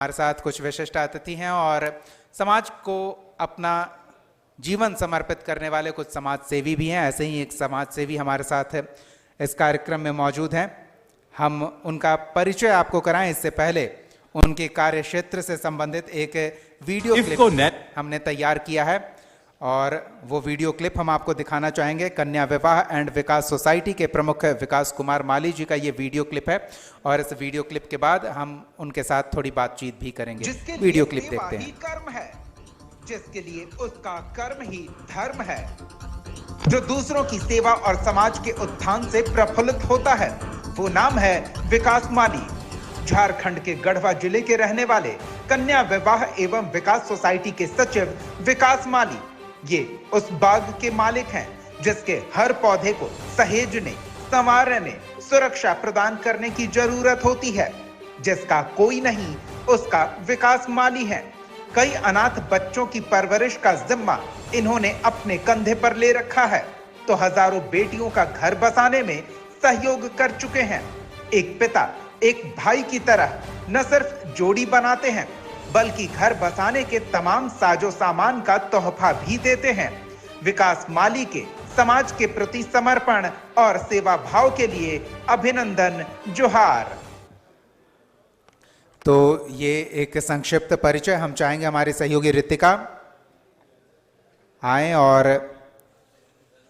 हमारे साथ कुछ विशिष्ट अतिथि हैं और समाज को अपना जीवन समर्पित करने वाले कुछ समाज सेवी भी हैं। ऐसे ही एक समाज सेवी हमारे साथ इस कार्यक्रम में मौजूद हैं। हम उनका परिचय आपको कराएं इससे पहले उनके कार्य क्षेत्र से संबंधित एक वीडियो क्लिप हमने तैयार किया है और वो वीडियो क्लिप हम आपको दिखाना चाहेंगे। कन्या विवाह एंड विकास सोसाइटी के प्रमुख विकास कुमार माली जी का ये वीडियो क्लिप है और इस वीडियो क्लिप के बाद हम उनके साथ थोड़ी बातचीत भी करेंगे। वीडियो क्लिप देखते हैं। कर्म है, जिसके लिए उसका कर्म ही धर्म है, जो दूसरों की सेवा और समाज के उत्थान से प्रफुल्लित होता है, वो नाम है विकास माली। झारखंड के गढ़वा जिले के रहने वाले कन्या विवाह एवं विकास सोसाइटी के सचिव विकास माली ये उस बाग के मालिक हैं जिसके हर पौधे को सहेजने, संवारने, सुरक्षा प्रदान करने की जरूरत होती है। जिसका कोई नहीं उसका विकास माली है। कई अनाथ बच्चों की परवरिश का जिम्मा इन्होंने अपने कंधे पर ले रखा है, तो हजारों बेटियों का घर बसाने में सहयोग कर चुके हैं। एक पिता एक भाई की तरह न सिर्फ जोड़ी बनाते हैं बल्कि घर बसाने के तमाम साजो सामान का तोहफा भी देते हैं। विकास माली के समाज के प्रति समर्पण और सेवा भाव के लिए अभिनंदन, जोहार। तो ये एक संक्षिप्त परिचय। हम चाहेंगे हमारी सहयोगी रितिका आए और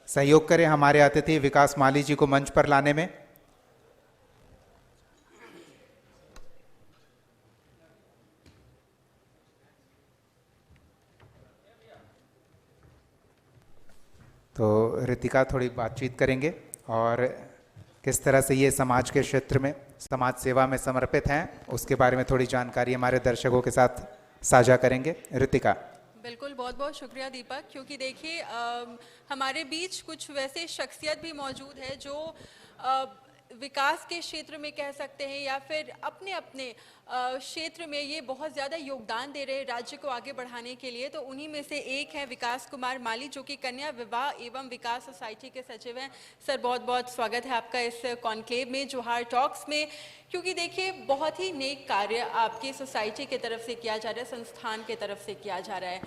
सहयोग करें हमारे अतिथि विकास माली जी को मंच पर लाने में। तो रितिका थोड़ी बातचीत करेंगे और किस तरह से ये समाज के क्षेत्र में समाज सेवा में समर्पित हैं उसके बारे में थोड़ी जानकारी हमारे दर्शकों के साथ साझा करेंगे। रितिका। बिल्कुल, बहुत बहुत शुक्रिया दीपक, क्योंकि देखिए हमारे बीच कुछ वैसे शख्सियत भी मौजूद है जो विकास के क्षेत्र में कह सकते हैं या फिर अपने अपने क्षेत्र में ये बहुत ज़्यादा योगदान दे रहे हैं राज्य को आगे बढ़ाने के लिए। तो उन्हीं में से एक है विकास कुमार माली, जो कि कन्या विवाह एवं विकास सोसाइटी के सचिव हैं। सर, बहुत बहुत स्वागत है आपका इस कॉन्क्लेव में, जोहार टॉक्स में। क्योंकि देखिए बहुत ही नेक कार्य आपकी सोसाइटी की तरफ से किया जा रहा है, संस्थान की तरफ से किया जा रहा है।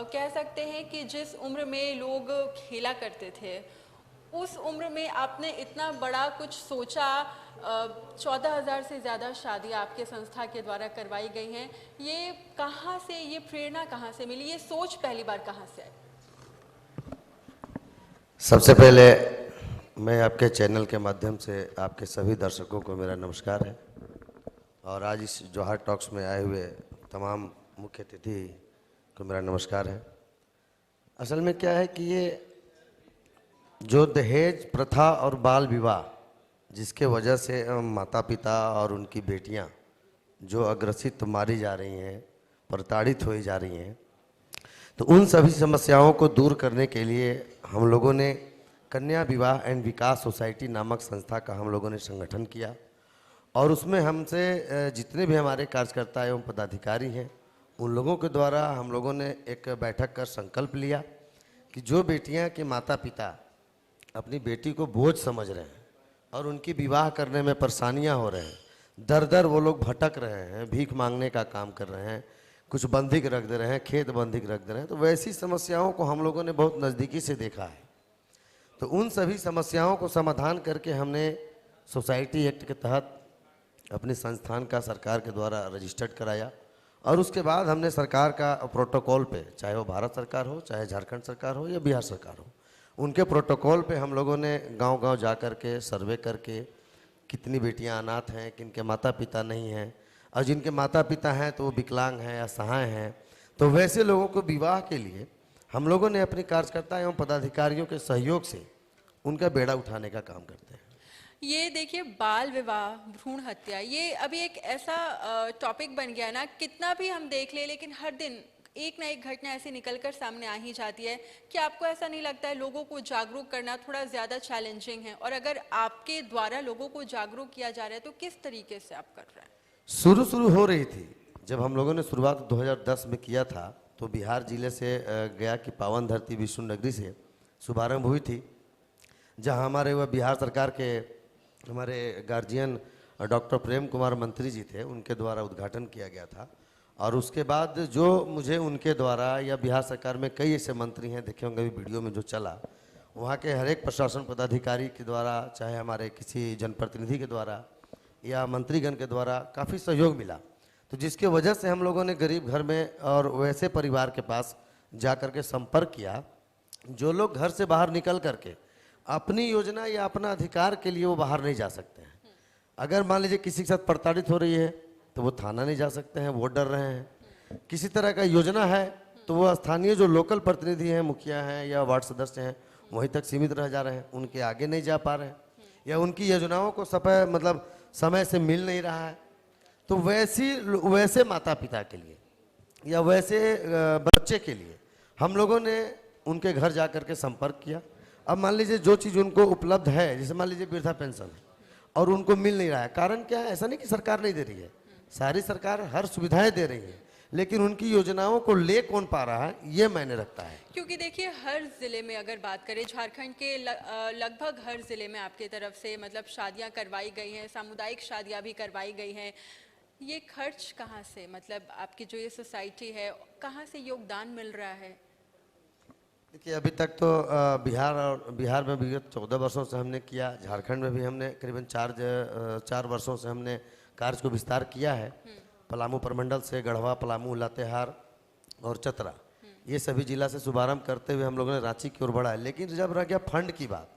कह सकते हैं कि जिस उम्र में लोग खेला करते थे उस उम्र में आपने इतना बड़ा कुछ सोचा। 14,000 से ज़्यादा शादियाँ आपके संस्था के द्वारा करवाई गई हैं। ये कहाँ से, ये प्रेरणा कहाँ से मिली, ये सोच पहली बार कहाँ से आई? सबसे पहले मैं आपके चैनल के माध्यम से आपके सभी दर्शकों को मेरा नमस्कार है और आज इस जोहार टॉक्स में आए हुए तमाम मुख्य अतिथि को मेरा नमस्कार है। असल में क्या है कि ये जो दहेज प्रथा और बाल विवाह जिसके वजह से माता पिता और उनकी बेटियां जो अग्रसित मारी जा रही हैं, प्रताड़ित हुई जा रही हैं, तो उन सभी समस्याओं को दूर करने के लिए हम लोगों ने कन्या विवाह एंड विकास सोसाइटी नामक संस्था का हम लोगों ने संगठन किया और उसमें हमसे जितने भी हमारे कार्यकर्ता एवं पदाधिकारी हैं उन लोगों के द्वारा हम लोगों ने एक बैठक कर संकल्प लिया कि जो बेटियां के माता पिता अपनी बेटी को बोझ समझ रहे हैं और उनकी विवाह करने में परेशानियां हो रहे हैं, दर दर वो लोग भटक रहे हैं, भीख मांगने का काम कर रहे हैं, कुछ बंधिक रख दे रहे हैं, खेत बंधिक रख दे रहे हैं, तो वैसी समस्याओं को हम लोगों ने बहुत नज़दीकी से देखा है। तो उन सभी समस्याओं को समाधान करके हमने सोसाइटी एक्ट के तहत अपने संस्थान का सरकार के द्वारा रजिस्टर्ड कराया और उसके बाद हमने सरकार का प्रोटोकॉल पे, चाहे वो भारत सरकार हो, चाहे झारखंड सरकार हो या बिहार सरकार हो, उनके प्रोटोकॉल पे हम लोगों ने गांव-गांव जा कर के सर्वे करके कितनी बेटियां अनाथ हैं, किनके माता पिता नहीं हैं और जिनके माता पिता हैं तो वो विकलांग हैं, असहाय हैं, तो वैसे लोगों को विवाह के लिए हम लोगों ने अपने कार्यकर्ता एवं पदाधिकारियों के सहयोग से उनका बेड़ा उठाने का काम करते हैं। ये देखिए बाल विवाह, भ्रूण हत्या, ये अभी एक ऐसा टॉपिक बन गया ना, कितना भी हम देख ले लेकिन हर दिन एक ना एक घटना ऐसी निकलकर सामने आ ही जाती है। कि आपको ऐसा नहीं लगता है लोगों को जागरूक करना थोड़ा ज़्यादा चैलेंजिंग है? और अगर आपके द्वारा लोगों को जागरूक किया जा रहा है तो किस तरीके से आप कर रहे हैं? शुरू हो रही थी जब हम लोगों ने शुरुआत 2010 में किया था तो बिहार जिले से गया कि पावन धरती विष्णु नगरी से शुभारंभ हुई थी, जहां हमारे वह बिहार सरकार के हमारे गार्जियन डॉक्टर प्रेम कुमार मंत्री जी थे, उनके द्वारा उद्घाटन किया गया था और उसके बाद जो मुझे उनके द्वारा या बिहार सरकार में कई ऐसे मंत्री हैं, देखे होंगे अभी वीडियो में जो चला, वहाँ के हर एक प्रशासन पदाधिकारी के द्वारा, चाहे हमारे किसी जनप्रतिनिधि के द्वारा या मंत्रीगण के द्वारा काफ़ी सहयोग मिला। तो जिसके वजह से हम लोगों ने गरीब घर में और वैसे परिवार के पास जा कर के संपर्क किया जो लोग घर से बाहर निकल करके अपनी योजना या अपना अधिकार के लिए वो बाहर नहीं जा सकते हैं। अगर मान लीजिए किसी के साथ प्रताड़ित हो रही है तो वो थाना नहीं जा सकते हैं, वो डर रहे हैं। किसी तरह का योजना है तो वो स्थानीय जो लोकल प्रतिनिधि हैं, मुखिया हैं या वार्ड सदस्य हैं, वहीं तक सीमित रह जा रहे हैं, उनके आगे नहीं जा पा रहे हैं या उनकी योजनाओं को समय से मिल नहीं रहा है। तो वैसे माता पिता के लिए या वैसे बच्चे के लिए हम लोगों ने उनके घर जा कर के संपर्क किया। अब मान लीजिए जो चीज़ उनको उपलब्ध है, जैसे मान लीजिए वृद्धा पेंशन है और उनको मिल नहीं रहा है, कारण क्या है? ऐसा नहीं कि सरकार नहीं दे रही है, सारी सरकार हर सुविधाएं दे रही है, लेकिन उनकी योजनाओं को ले कौन पा रहा है, ये मायने रखता है। क्योंकि देखिए हर ज़िले में अगर बात करें, झारखंड के लगभग हर ज़िले में आपके तरफ से मतलब शादियां करवाई गई हैं, सामुदायिक शादियां भी करवाई गई हैं। ये खर्च कहाँ से, मतलब आपकी जो ये सोसाइटी है, कहाँ से योगदान मिल रहा है? देखिए अभी तक तो बिहार में विगत 14 वर्षों से हमने किया, झारखंड में भी हमने करीबन 4 वर्षों से हमने कार्य को विस्तार किया है। पलामू प्रमंडल से गढ़वा, पलामू, लातेहार और चतरा, ये सभी जिला से शुभारंभ करते हुए हम लोगों ने रांची की ओर बढ़ा है। लेकिन जब रह गया फंड की बात,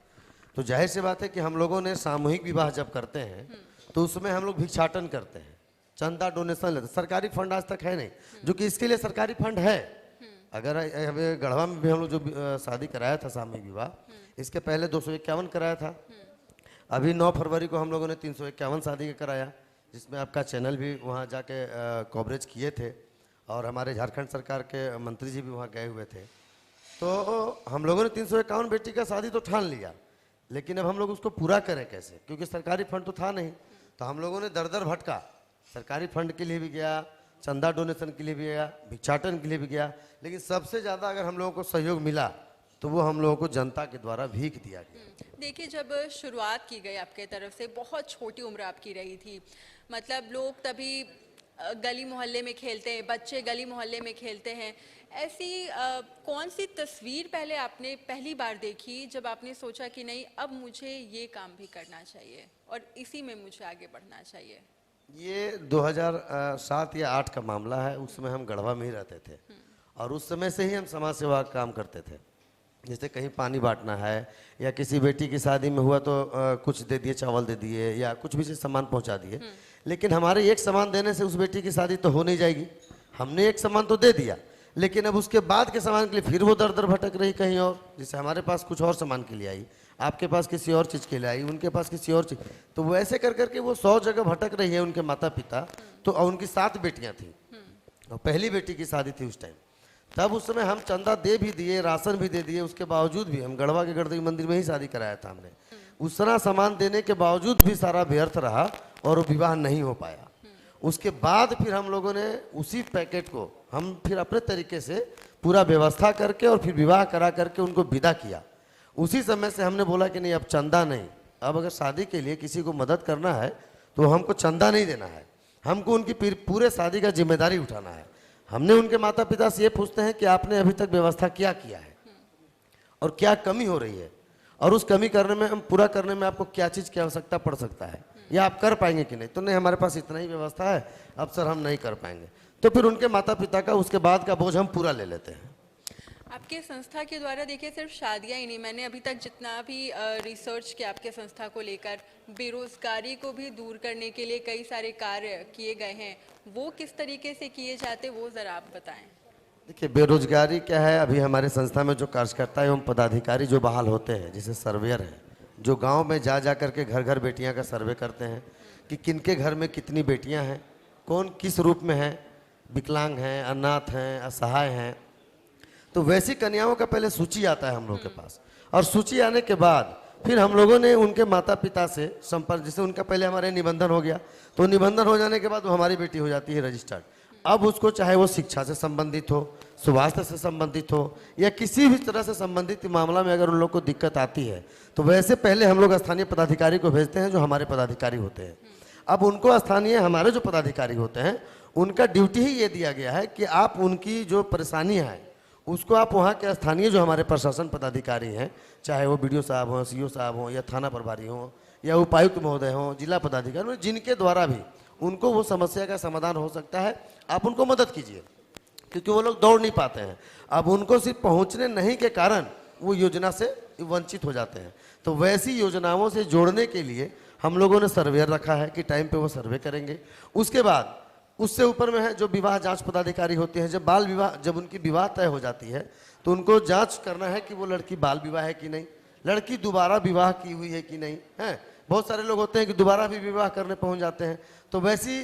तो जाहिर सी बात है कि हम लोगों ने सामूहिक विवाह जब करते हैं तो उसमें हम लोग भिक्षाटन करते हैं, चंदा डोनेशन लेते हैं। सरकारी फंड आज तक है नहीं, जो कि इसके लिए सरकारी फंड है। अगर हमें गढ़वा में भी हम लोग जो शादी कराया था सामूहिक विवाह, इसके पहले 251 कराया था। अभी 9 फरवरी को हम लोगों ने 351 शादी का कराया, जिसमें आपका चैनल भी वहाँ जाके कवरेज किए थे और हमारे झारखंड सरकार के मंत्री जी भी वहाँ गए हुए थे। तो हम लोगों ने 351 बेटी का शादी तो ठान लिया, लेकिन अब हम लोग उसको पूरा करें कैसे, क्योंकि सरकारी फंड तो था नहीं। तो हम लोगों ने दर दर भटका, सरकारी फंड के लिए भी गया, चंदा डोनेशन के लिए भी गया, भिक्षाटन के लिए भी गया, लेकिन सबसे ज़्यादा अगर हम लोगों को सहयोग मिला तो वो हम लोगों को जनता के द्वारा भीख दिया गया। देखिए जब शुरुआत की गई आपके तरफ से, बहुत छोटी उम्र आपकी रही थी, मतलब लोग तभी गली मोहल्ले में खेलते हैं, बच्चे गली मोहल्ले में खेलते हैं। ऐसी कौन सी तस्वीर पहले आपने पहली बार देखी जब आपने सोचा कि नहीं अब मुझे ये काम भी करना चाहिए और इसी में मुझे आगे बढ़ना चाहिए? ये 2007 या 8 का मामला है। उस समय हम गढ़वा में ही रहते थे और उस समय से ही हम समाज सेवा का काम करते थे। जैसे कहीं पानी बांटना है या किसी बेटी की शादी में हुआ तो कुछ दे दिए, चावल दे दिए या कुछ भी सामान पहुंचा दिए। लेकिन हमारे एक सामान देने से उस बेटी की शादी तो हो नहीं जाएगी। हमने एक सामान तो दे दिया, लेकिन अब उसके बाद के सामान के लिए फिर वो दर दर भटक रही कहीं और। जैसे हमारे पास कुछ और सामान के लिए आई, आपके पास किसी और चीज़ के लिए आई, उनके पास किसी और चीज़, तो वैसे कर करके वो 100 जगह भटक रही है उनके माता पिता। तो उनकी 7 बेटियाँ थी और पहली बेटी की शादी थी उस टाइम। तब उस समय हम चंदा दे भी दिए, राशन भी दे दिए, उसके बावजूद भी हम गढ़वा के गणदेवी मंदिर में ही शादी कराया था हमने। उस तरह सामान देने के बावजूद भी सारा व्यर्थ रहा और वो विवाह नहीं हो पाया। उसके बाद फिर हम लोगों ने उसी पैकेट को हम फिर अपने तरीके से पूरा व्यवस्था करके और फिर विवाह करा करके उनको विदा किया। उसी समय से हमने बोला कि नहीं अब चंदा नहीं, अब अगर शादी के लिए किसी को मदद करना है तो हमको चंदा नहीं देना है, हमको उनकी पूरे शादी का जिम्मेदारी उठाना है। हमने उनके माता पिता से ये पूछते हैं कि आपने अभी तक व्यवस्था क्या किया है और क्या कमी हो रही है और उस कमी करने में, हम पूरा करने में आपको क्या चीज़ की आवश्यकता पड़ सकता है या आप कर पाएंगे कि नहीं। तो नहीं, हमारे पास इतना ही व्यवस्था है, अब सर हम नहीं कर पाएंगे। तो फिर उनके माता पिता का उसके बाद का बोझ हम पूरा ले लेते हैं। आपके संस्था के द्वारा देखिए सिर्फ शादियां ही नहीं, मैंने अभी तक जितना भी रिसर्च किया आपके संस्था को लेकर, बेरोजगारी को भी दूर करने के लिए कई सारे कार्य किए गए हैं। वो किस तरीके से किए जाते वो ज़रा आप बताएं। देखिए बेरोजगारी क्या है, अभी हमारे संस्था में जो कार्यकर्ता एवं पदाधिकारी जो बहाल होते हैं, जैसे सर्वेयर हैं, जो गांव में जा करके घर घर बेटियां का सर्वे करते हैं कि किनके घर में कितनी बेटियां हैं, कौन किस रूप में है, विकलांग हैं, अनाथ हैं, असहाय हैं। तो वैसी कन्याओं का पहले सूची आता है हम लोग के पास और सूची आने के बाद फिर हम लोगों ने उनके माता पिता से संपर्क, जैसे उनका पहले हमारे निबंधन हो गया, तो निबंधन हो जाने के बाद वो हमारी बेटी हो जाती है रजिस्टर्ड। अब उसको चाहे वो शिक्षा से संबंधित हो, स्वास्थ्य से संबंधित हो या किसी भी तरह से संबंधित मामला में अगर उन लोग को दिक्कत आती है तो वैसे पहले हम लोग स्थानीय पदाधिकारी को भेजते हैं जो हमारे पदाधिकारी होते हैं। अब उनको स्थानीय हमारे जो पदाधिकारी होते हैं उनका ड्यूटी ही ये दिया गया है कि आप उनकी जो परेशानियाँ हैं उसको आप वहाँ के स्थानीय जो हमारे प्रशासन पदाधिकारी हैं, चाहे वो बीडीओ साहब हों, सीओ साहब हों, या थाना प्रभारी हों, या उपायुक्त महोदय हों, जिला पदाधिकारी, जिनके द्वारा भी उनको वो समस्या का समाधान हो सकता है, आप उनको मदद कीजिए, क्योंकि वो लोग दौड़ नहीं पाते हैं। अब उनको सिर्फ पहुँचने नहीं के कारण वो योजना से वंचित हो जाते हैं। तो वैसी योजनाओं से जोड़ने के लिए हम लोगों ने सर्वेयर रखा है कि टाइम पे वो सर्वे करेंगे। उसके बाद उससे ऊपर में है जो विवाह जांच पदाधिकारी होते हैं, जब बाल विवाह, जब उनकी विवाह तय हो जाती है तो उनको जांच करना है कि वो लड़की बाल विवाह है कि नहीं, लड़की दोबारा विवाह की हुई है कि नहीं है। बहुत सारे लोग होते हैं कि दोबारा भी विवाह करने पहुंच जाते हैं। तो वैसी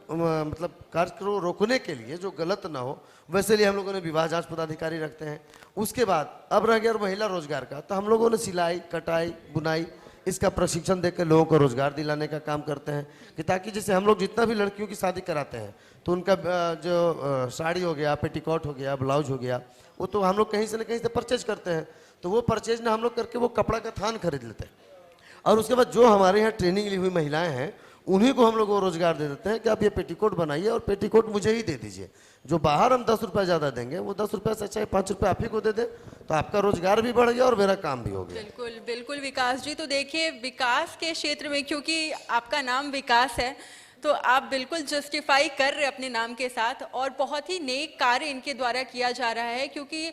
मतलब कार्य को रोकने के लिए, जो गलत ना हो, वैसे लिए हम लोगों ने विवाह जांच पदाधिकारी रखते हैं। उसके बाद अब रह गया महिला रोजगार का, तो हम लोगों ने सिलाई, कटाई, बुनाई, इसका प्रशिक्षण देकर लोगों को रोजगार दिलाने का काम करते हैं, कि ताकि जैसे हम लोग जितना भी लड़कियों की शादी कराते हैं तो उनका जो साड़ी हो गया, पेटीकोट हो गया, ब्लाउज हो गया, वो तो हम लोग कहीं से न कहीं से परचेज करते हैं। तो वो परचेज ना हम लोग करके वो कपड़ा का थान खरीद लेते हैं, और उसके बाद जो हमारे यहाँ ट्रेनिंग ली हुई महिलाएं हैं उन्हीं को हम लोग वो रोजगार दे देते हैं कि आप ये पेटीकोट बनाइए और पेटीकोट मुझे ही दे दीजिए। जो बाहर हम 10 रुपये ज़्यादा देंगे, वो 10 रुपये से अच्छा 5 रुपये आप ही को दे दें, तो आपका रोजगार भी बढ़ गया और मेरा काम भी हो गया। बिल्कुल बिल्कुल विकास जी, तो देखिए विकास के क्षेत्र में, क्योंकि आपका नाम विकास है, तो आप बिल्कुल जस्टिफाई कर रहे अपने नाम के साथ, और बहुत ही नेक कार्य इनके द्वारा किया जा रहा है। क्योंकि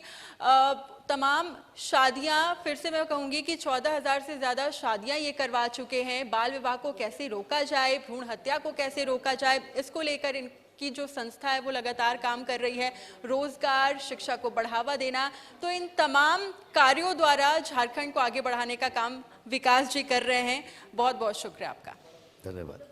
तमाम शादियां, फिर से मैं कहूँगी कि 14,000 से ज़्यादा शादियां ये करवा चुके हैं। बाल विवाह को कैसे रोका जाए, भ्रूण हत्या को कैसे रोका जाए, इसको लेकर इनकी जो संस्था है वो लगातार काम कर रही है। रोजगार, शिक्षा को बढ़ावा देना, तो इन तमाम कार्यों द्वारा झारखंड को आगे बढ़ाने का काम विकास जी कर रहे हैं। बहुत बहुत शुक्रिया आपका। धन्यवाद।